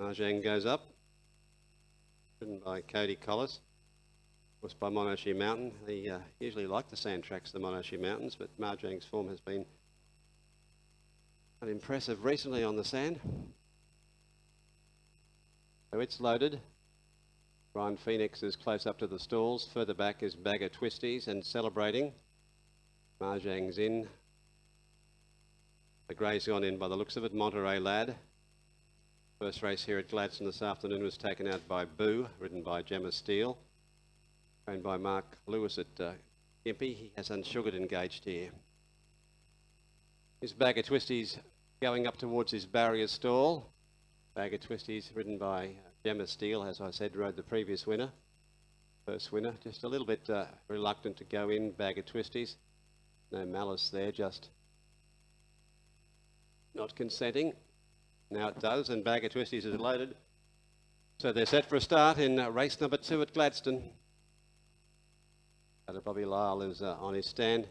Marjang goes up, ridden by Cody Collis, of course by Monashi Mountain. He usually liked the sand tracks, the Monashi Mountains, but Marjang's form has been unimpressive recently on the sand. So it's loaded. Brian Phoenix is close up to the stalls. Further back is Bagger Twisties and Celebrating. Marjang's in. The grey's gone in by the looks of it. Monterey Lad. First race here at Gladstone this afternoon was taken out by Boo, ridden by Gemma Steele. Trained by Mark Lewis at Gympie. He has Unsugared engaged here. His Bagger Twisties going up towards his barrier stall. Bagger Twisties ridden by Gemma Steele, as I said, rode the previous winner. First winner, just a little bit reluctant to go in. Bagger Twisties. No malice there, just not consenting. Now it does, and Bagger Twisties is loaded. So they're set for a start in race number 2 at Gladstone. Bobby Lyle is on his stand.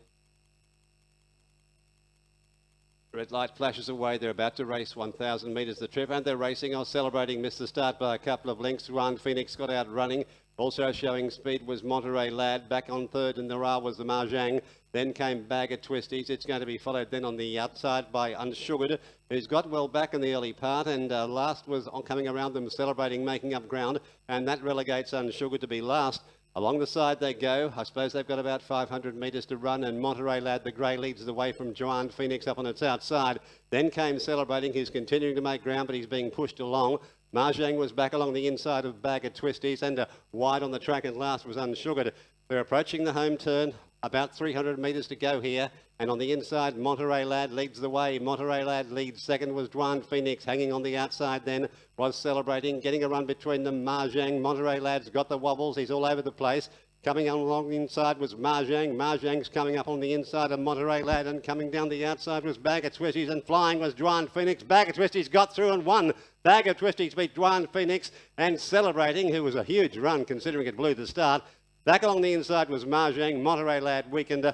Red light flashes away. They're about to race 1,000 metres the trip, and they're racing. Celebrating missed the start by a couple of lengths. Juan Phoenix got out running. Also showing speed was Monterey Lad. Back on third in the rail was the Marjang. Then came Bagger Twisties. It's going to be followed then on the outside by Unsugared, who's got well back in the early part, and last was coming around them, Celebrating, making up ground, and that relegates Unsugared to be last. Along the side they go. I suppose they've got about 500 metres to run, and Monterey Lad, the grey, leads the way from Joanne Phoenix up on its outside. Then came Celebrating, who's continuing to make ground, but he's being pushed along. Marjang was back along the inside of Bagger Twisties, and wide on the track at last was Unsugared. They're approaching the home turn. About 300 metres to go here, and on the inside Monterey Lad leads the way. Monterey Lad leads. Second was Juan Phoenix. Hanging on the outside then was Celebrating, getting a run between them. Marjang. Monterey Lad's got the wobbles. He's all over the place. Coming along the inside was Marjang. Marjang's coming up on the inside of Monterey Lad, and coming down the outside was Bagger Twisties, and flying was Juan Phoenix. Bagger Twisties got through and won. Bagger Twisties beat Juan Phoenix, and Celebrating, who was a huge run considering it blew the start. Back along the inside was Marjang. Monterey Lad weakened,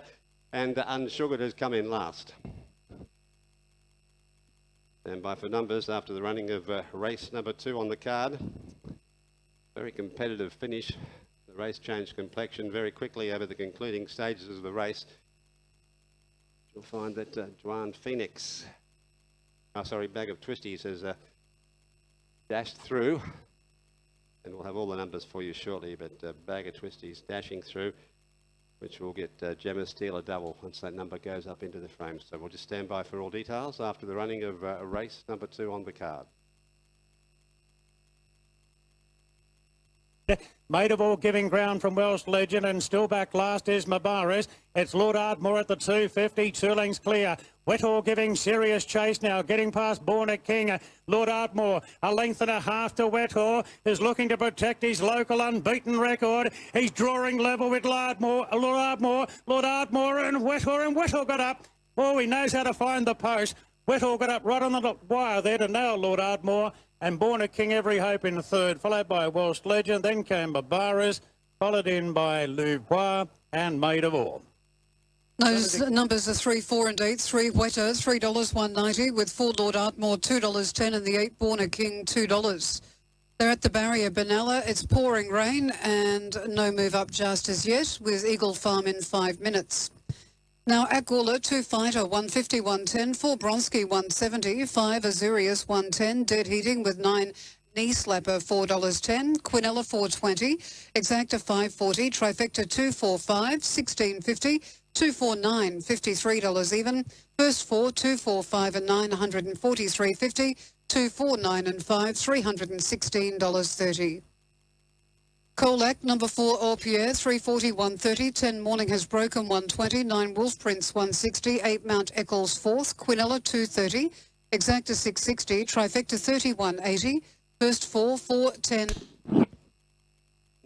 and Unsugared has come in last. Stand by for numbers after the running of race number 2 on the card. Very competitive finish. The race changed complexion very quickly over the concluding stages of the race. You'll find that Juan Phoenix, Bagger Twisties has dashed through. And we'll have all the numbers for you shortly, but Bagger Twisties dashing through, which will get Gemma Steele a double once that number goes up into the frame. So we'll just stand by for all details after the running of race number 2 on the card. Maid of All giving ground from Welsh Legend, and still back last is Mabaris. It's Lord Ardmore at the 250, 2 lengths clear. Whittle giving serious chase now, getting past Born a King. Lord Ardmore, a length and a half to Whittle, is looking to protect his local unbeaten record. He's drawing level with Lord Ardmore, and Whittle got up. Oh, he knows how to find the post. Whittle got up right on the wire there to nail Lord Ardmore, and Born a King Every Hope in third, followed by Welsh Legend. Then came Mabaris, followed in by Louvois and Maid of All. Those numbers are 3, 4 and 8. 3 Wetter, $3.190, with 4 Lord Ardmore, $2.10, and the 8 Born a King, $2. They're at the barrier Benalla. It's pouring rain and no move up just as yet, with Eagle Farm in 5 minutes. Now, at Gawler, 2 Fighter, 150, 110, 4 Bronski, 170, 5 Azurius, 110, Dead Heating with 9 Knee Slapper, $4.10, Quinella, $4.20, Exacta, $5.40, Trifecta, $2.45, $16.50, 249, $53 even. First 4, 245 and 9, $143.50, 249 and 5, $316.30. Colac, number 4, All Pierre, 340, 130, 10 Morning has broken, 120, 9 Wolf Prince, 160, 8 Mount Eccles, 4th, Quinella, 230, Exacta, 660, Trifecta, 3180, first 4, 410.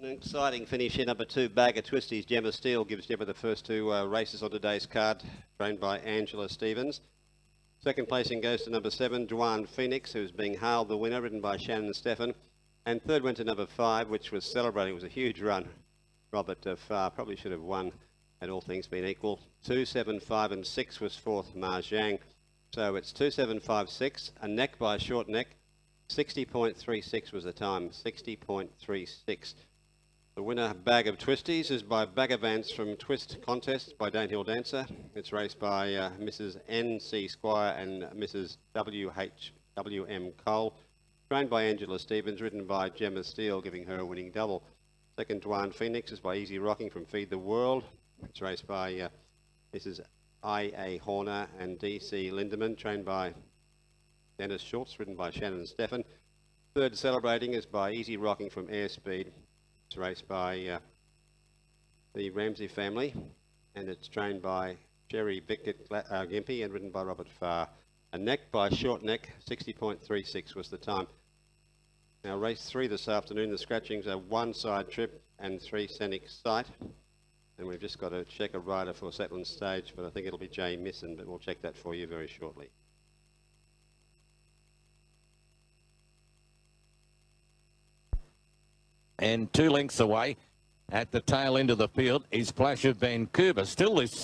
An exciting finish here, number 2, Bagger Twisties. Gemma Steele gives Gemma the first 2 races on today's card, trained by Angela Stevens. Second placing goes to number 7, Juan Phoenix, who's being hailed the winner, ridden by Shannon Stephan. And third went to number 5, which was Celebrating. It was a huge run. Robert Farr probably should have won, had all things been equal. 2, 7, 5 and 6 was 4th, Marjang. So it's 2, 7, 5, 6, a neck by a short neck. 60.36 was the time, 60.36. The winner, Bag of Twisties, is by Bag of Ants from Twist Contest by Danehill Dancer. It's raced by Mrs. N.C. Squire and Mrs. W.M. Cole. Trained by Angela Stevens, ridden by Gemma Steele, giving her a winning double. Second, Dwan Phoenix is by Easy Rocking from Feed the World. It's raced by Mrs. I.A. Horner and D.C. Lindemann, trained by Dennis Schultz, ridden by Shannon Steffen. Third, Celebrating, is by Easy Rocking from Airspeed. It's raced by the Ramsey family, and it's trained by Jerry Bickett Gimpy and ridden by Robert Farr. A neck by Short Neck, 60.36 was the time. Now, race 3 this afternoon, the scratchings are 1 side trip and 3 scenic sight. And we've just got to check a rider for Setland Stage, but I think it'll be Jay Misson, but we'll check that for you very shortly. And 2 lengths away at the tail end of the field is Flash of Vancouver. Still this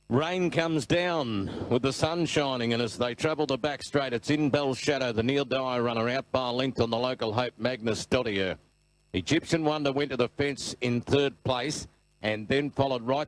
rain comes down with the sun shining, and as they travel the back straight, it's in Bell's Shadow, the Neil Dyer runner, out by a length on the local hope, Magnus Dottier. Egyptian Wonder went to the fence in 3rd place and then followed right